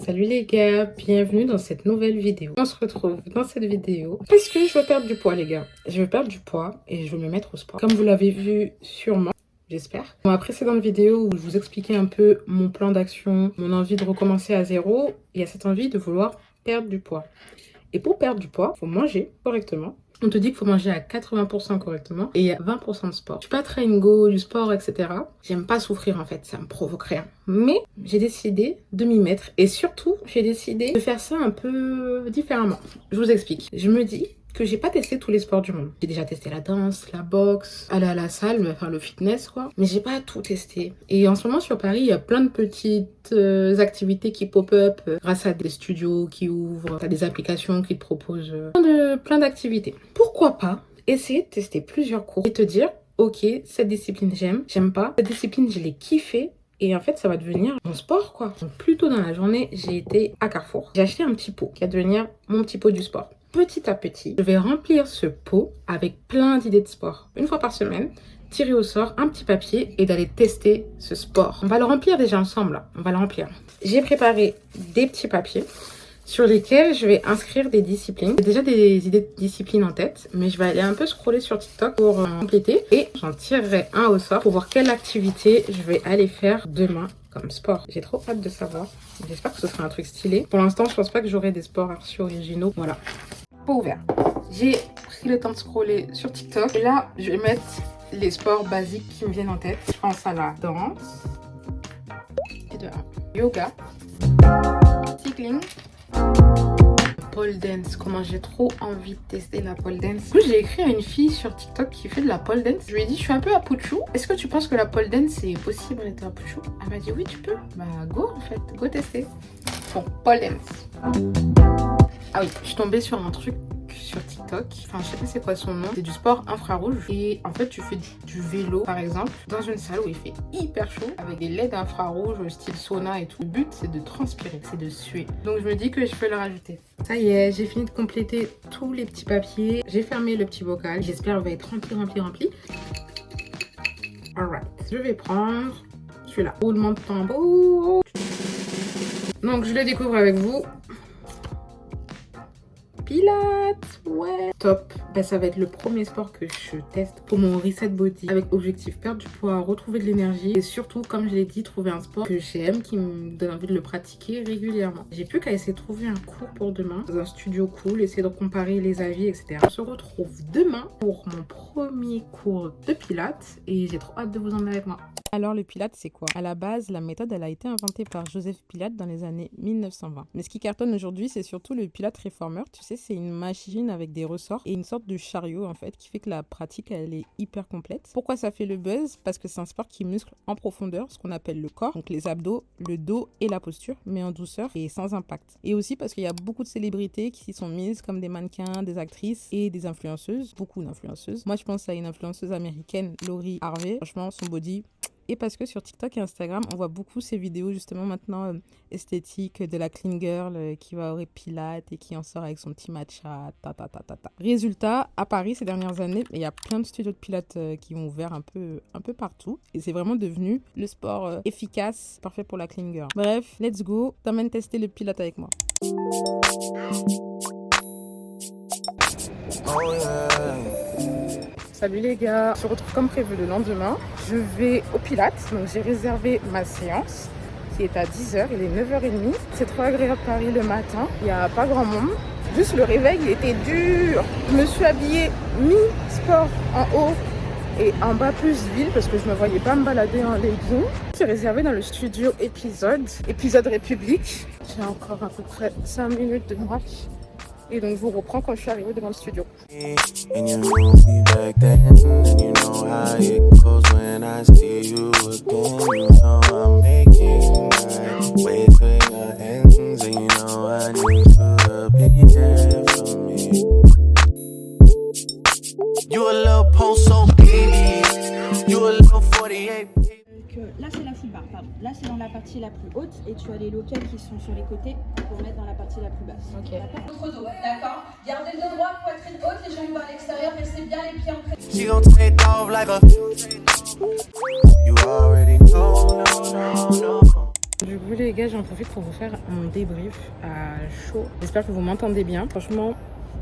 Salut les gars, bienvenue dans cette nouvelle vidéo. On se retrouve dans cette vidéo parce que je veux perdre du poids les gars. Je veux perdre du poids et je veux me mettre au sport. Comme vous l'avez vu sûrement, j'espère. Dans ma précédente vidéo où je vous expliquais un peu mon plan d'action, mon envie de recommencer à zéro, il y a cette envie de vouloir perdre du poids. Et pour perdre du poids, il faut manger correctement. On te dit qu'il faut manger à 80% correctement et à 20% de sport. Je suis pas très go du sport, etc. J'aime pas souffrir en fait, ça me provoque rien. Mais j'ai décidé de m'y mettre et surtout, j'ai décidé de faire ça un peu différemment. Je vous explique. Je me dis que j'ai pas testé tous les sports du monde. J'ai déjà testé la danse, la boxe, aller à la salle, enfin le fitness quoi. Mais j'ai pas tout testé. Et en ce moment sur Paris, il y a plein de petites activités qui pop-up grâce à des studios qui ouvrent, t'as des applications qui te proposent plein d'activités. Pourquoi pas essayer de tester plusieurs cours et te dire ok, cette discipline j'aime pas, cette discipline je l'ai kiffée. Et en fait, ça va devenir mon sport, quoi. Donc, plus tôt dans la journée, j'ai été à Carrefour. J'ai acheté un petit pot qui va devenir mon petit pot du sport. Petit à petit, je vais remplir ce pot avec plein d'idées de sport. Une fois par semaine, tirer au sort un petit papier et d'aller tester ce sport. On va le remplir déjà ensemble, là. On va le remplir. J'ai préparé des petits papiers sur lesquels je vais inscrire des disciplines. J'ai déjà des idées de disciplines en tête, mais je vais aller un peu scroller sur TikTok pour compléter. Et j'en tirerai un au sort pour voir quelle activité je vais aller faire demain comme sport. J'ai trop hâte de savoir. J'espère que ce sera un truc stylé. Pour l'instant, je pense pas que j'aurai des sports archi originaux. Voilà. Pas ouvert. J'ai pris le temps de scroller sur TikTok. Et là, je vais mettre les sports basiques qui me viennent en tête. Je pense à la danse. Et de yoga. Cycling. Pole dance, comment j'ai trop envie de tester la pole dance. Du coup, j'ai écrit à une fille sur TikTok qui fait de la pole dance. Je lui ai dit, je suis un peu à Pouchou. Est-ce que tu penses que la pole dance c'est possible d'être à Pouchou? Elle m'a dit, oui, tu peux. Bah, go en fait, go tester. Bon, pole dance. Ah oui, je suis tombée sur un truc sur TikTok, enfin je sais pas c'est quoi son nom, c'est du sport infrarouge et en fait tu fais du vélo par exemple dans une salle où il fait hyper chaud avec des LED infrarouges style sauna et tout. Le but c'est de transpirer, c'est de suer. Donc je me dis que je peux le rajouter. Ça y est, j'ai fini de compléter tous les petits papiers, j'ai fermé le petit bocal, j'espère qu'il va être rempli. Alright, je vais prendre celui-là, roulement de tambour. Donc je le découvre avec vous. Pilates, ouais. Top. Ben, ça va être le premier sport que je teste pour mon reset body. Avec objectif perdre du poids, retrouver de l'énergie. Et surtout, comme je l'ai dit, trouver un sport que j'aime, qui me donne envie de le pratiquer régulièrement. J'ai plus qu'à essayer de trouver un cours pour demain. Dans un studio cool, essayer de comparer les avis, etc. On se retrouve demain pour mon premier cours de Pilates. Et j'ai trop hâte de vous emmener avec moi. Alors le Pilates c'est quoi? À la base, la méthode elle a été inventée par Joseph Pilates dans les années 1920. Mais ce qui cartonne aujourd'hui c'est surtout le Pilates réformeur. Tu sais, c'est une machine avec des ressorts et une sorte de chariot en fait qui fait que la pratique elle est hyper complète. Pourquoi ça fait le buzz? Parce que c'est un sport qui muscle en profondeur ce qu'on appelle le corps, donc les abdos, le dos et la posture, mais en douceur et sans impact. Et aussi parce qu'il y a beaucoup de célébrités qui s'y sont mises comme des mannequins, des actrices et des influenceuses, beaucoup d'influenceuses. Moi je pense à une influenceuse américaine, Lori Harvey. Franchement son body. Et parce que sur TikTok et Instagram, on voit beaucoup ces vidéos justement maintenant esthétiques de la clean girl qui va au Pilates et qui en sort avec son petit matcha, Résultat, à Paris ces dernières années, il y a plein de studios de Pilates qui ont ouvert un peu partout. Et c'est vraiment devenu le sport efficace, parfait pour la clean girl. Bref, let's go, t'emmènes tester le Pilates avec moi. Oh yeah. Salut les gars, on se retrouve comme prévu le lendemain. Je vais au Pilates, donc j'ai réservé ma séance qui est à 10h, il est 9h30. C'est trop agréable Paris le matin, il n'y a pas grand monde. Juste le réveil il était dur. Je me suis habillée mi-sport en haut et en bas plus ville parce que je ne me voyais pas me balader en leggings. J'ai réservé dans le studio épisode République. J'ai encore à peu près 5 minutes de marche. Et donc je vous reprends quand je suis arrivée devant le studio. Là c'est la full bar, pardon. Là c'est dans la partie la plus haute et tu as les locales qui sont sur les côtés pour mettre dans la partie la plus basse. Ok. Votre dos, d'accord. Gardez le dos droit, poitrine haute, les jambes vers l'extérieur, laissez bien les pieds ancrés. Du coup les gars, j'en profite pour vous faire un débrief à chaud. J'espère que vous m'entendez bien. Franchement,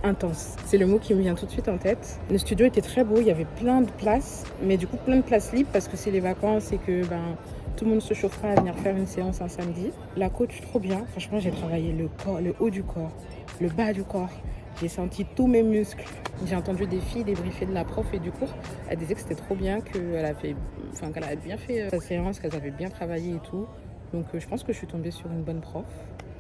intense. C'est le mot qui me vient tout de suite en tête. Le studio était très beau, il y avait plein de places, mais du coup plein de places libres parce que c'est les vacances et que tout le monde se chauffera à venir faire une séance un samedi. La coach, trop bien. Franchement, j'ai travaillé le corps, le haut du corps, le bas du corps. J'ai senti tous mes muscles. J'ai entendu des filles débriefer de la prof et du cours. Elle disait que c'était trop bien, qu'elle avait bien fait sa séance, qu'elles avaient bien travaillé et tout. Donc je pense que je suis tombée sur une bonne prof.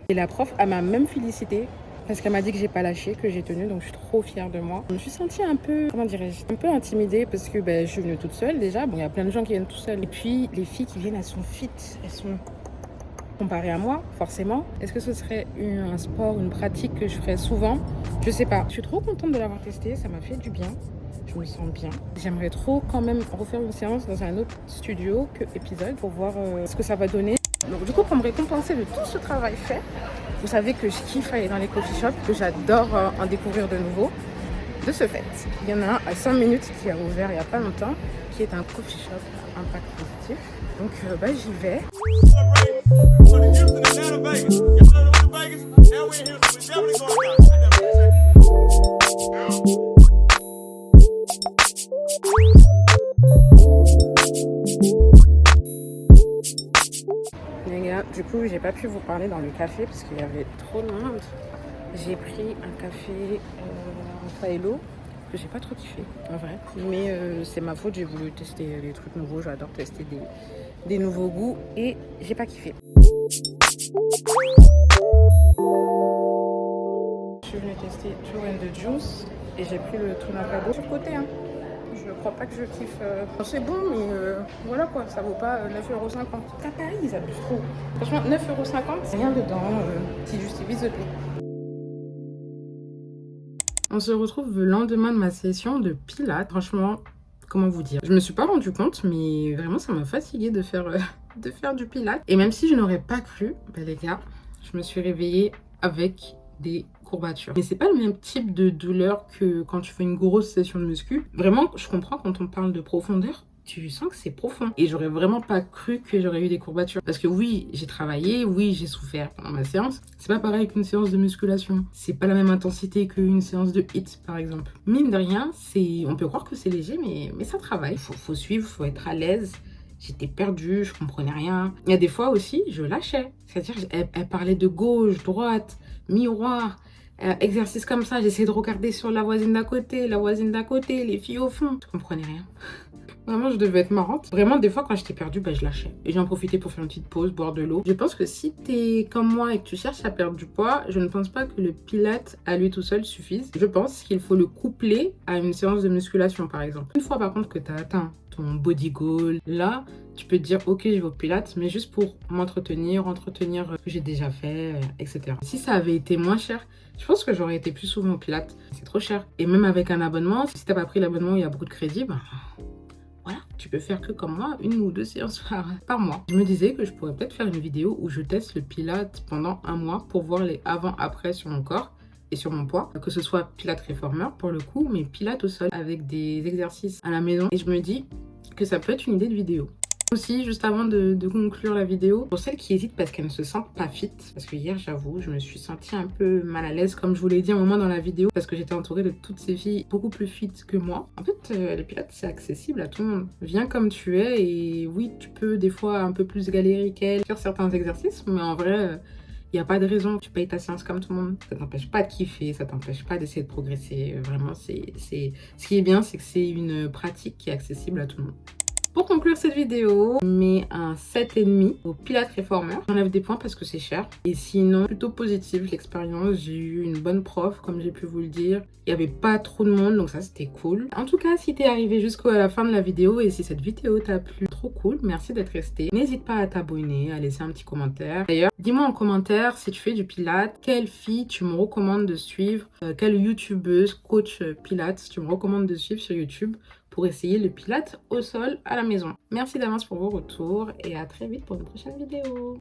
Et la prof, elle m'a même félicité parce qu'elle m'a dit que j'ai pas lâché, que j'ai tenu, donc je suis trop fière de moi. Je me suis sentie un peu, comment dirais-je, un peu intimidée parce que je suis venue toute seule déjà. Bon, il y a plein de gens qui viennent tout seuls. Et puis les filles qui viennent, elles sont fit, elles sont comparées à moi, forcément. Est-ce que ce serait un sport, une pratique que je ferais souvent? Je sais pas. Je suis trop contente de l'avoir testé, ça m'a fait du bien. Je me sens bien. J'aimerais trop quand même refaire une séance dans un autre studio que épisode pour voir ce que ça va donner. Donc du coup, pour me récompenser de tout ce travail fait, vous savez que je kiffe aller dans les coffee shops, que j'adore en découvrir de nouveaux. De ce fait, il y en a un à 5 minutes qui a ouvert il n'y a pas longtemps, qui est un coffee shop à impact positif. Donc j'y vais. Les gars, du coup, j'ai pas pu vous parler dans le café parce qu'il y avait trop de monde. J'ai pris un café en faello que j'ai pas trop kiffé en vrai, mais c'est ma faute, j'ai voulu tester des trucs nouveaux, j'adore tester des nouveaux goûts et j'ai pas kiffé. Je suis venue tester Joe and the Juice et j'ai pris le Tunapado sur le côté. Je crois pas que je kiffe. C'est bon, mais voilà quoi, ça vaut pas 9,50 €. À Paris, ils abusent trop. Franchement, 9,50 €, c'est rien dedans qui justifie ce prix. On se retrouve le lendemain de ma session de pilates. Franchement, comment vous dire? Je me suis pas rendu compte, mais vraiment, ça m'a fatiguée de faire du pilates. Et même si je n'aurais pas cru, les gars, je me suis réveillée avec des courbatures. Mais c'est pas le même type de douleur que quand tu fais une grosse session de muscu. Vraiment, je comprends quand on parle de profondeur. Tu sens que c'est profond. Et j'aurais vraiment pas cru que j'aurais eu des courbatures. Parce que oui, j'ai travaillé, oui, j'ai souffert pendant ma séance. C'est pas pareil qu'une séance de musculation. C'est pas la même intensité qu'une séance de HIIT, par exemple. Mine de rien, on peut croire que c'est léger, mais ça travaille. Faut suivre, faut être à l'aise. J'étais perdue, je comprenais rien. Il y a des fois aussi, je lâchais. C'est-à-dire, elle parlait de gauche, droite, miroir. Exercice comme ça, j'essayais de regarder sur la voisine d'à côté, les filles au fond. Je comprenais rien. Vraiment, je devais être marrante. Vraiment, des fois, quand j'étais perdue, je lâchais. Et j'en profitais pour faire une petite pause, boire de l'eau. Je pense que si t'es comme moi et que tu cherches à perdre du poids, je ne pense pas que le pilate à lui tout seul suffise. Je pense qu'il faut le coupler à une séance de musculation, par exemple. Une fois, par contre, que tu as atteint ton body goal, là, tu peux te dire, ok, je vais au pilate, mais juste pour m'entretenir, ce que j'ai déjà fait, etc. Si ça avait été moins cher, je pense que j'aurais été plus souvent au pilate. C'est trop cher. Et même avec un abonnement, si t'as pas pris l'abonnement où il y a beaucoup de crédits, voilà, tu peux faire que comme moi, 1 ou 2 séances par mois. Je me disais que je pourrais peut-être faire une vidéo où je teste le pilate pendant 1 mois pour voir les avant-après sur mon corps et sur mon poids. Que ce soit pilate réformeur pour le coup, mais pilate au sol avec des exercices à la maison. Et je me dis que ça peut être une idée de vidéo. Aussi, juste avant de conclure la vidéo, pour celles qui hésitent parce qu'elles ne se sentent pas fit, parce que hier, j'avoue, je me suis sentie un peu mal à l'aise, comme je vous l'ai dit un moment dans la vidéo, parce que j'étais entourée de toutes ces filles beaucoup plus fit que moi. En fait, le pilates, c'est accessible à tout le monde. Viens comme tu es et oui, tu peux des fois un peu plus galérer qu'elle, faire certains exercices, mais en vrai, il n'y a pas de raison. Tu payes ta séance comme tout le monde. Ça t'empêche pas de kiffer, ça t'empêche pas d'essayer de progresser. Vraiment, ce qui est bien, c'est que c'est une pratique qui est accessible à tout le monde. Pour conclure cette vidéo, je mets un 7,5 au Pilates Reformer. J'enlève des points parce que c'est cher. Et sinon, plutôt positive l'expérience. J'ai eu une bonne prof, comme j'ai pu vous le dire. Il n'y avait pas trop de monde, donc ça c'était cool. En tout cas, si t'es arrivé jusqu'à la fin de la vidéo et si cette vidéo t'a plu, trop cool, merci d'être resté. N'hésite pas à t'abonner, à laisser un petit commentaire. D'ailleurs, dis-moi en commentaire si tu fais du Pilates, quelle fille tu me recommandes de suivre, quelle youtubeuse, coach Pilates tu me recommandes de suivre sur YouTube pour essayer le Pilates au sol à la maison. Merci d'avance pour vos retours et à très vite pour une prochaine vidéo.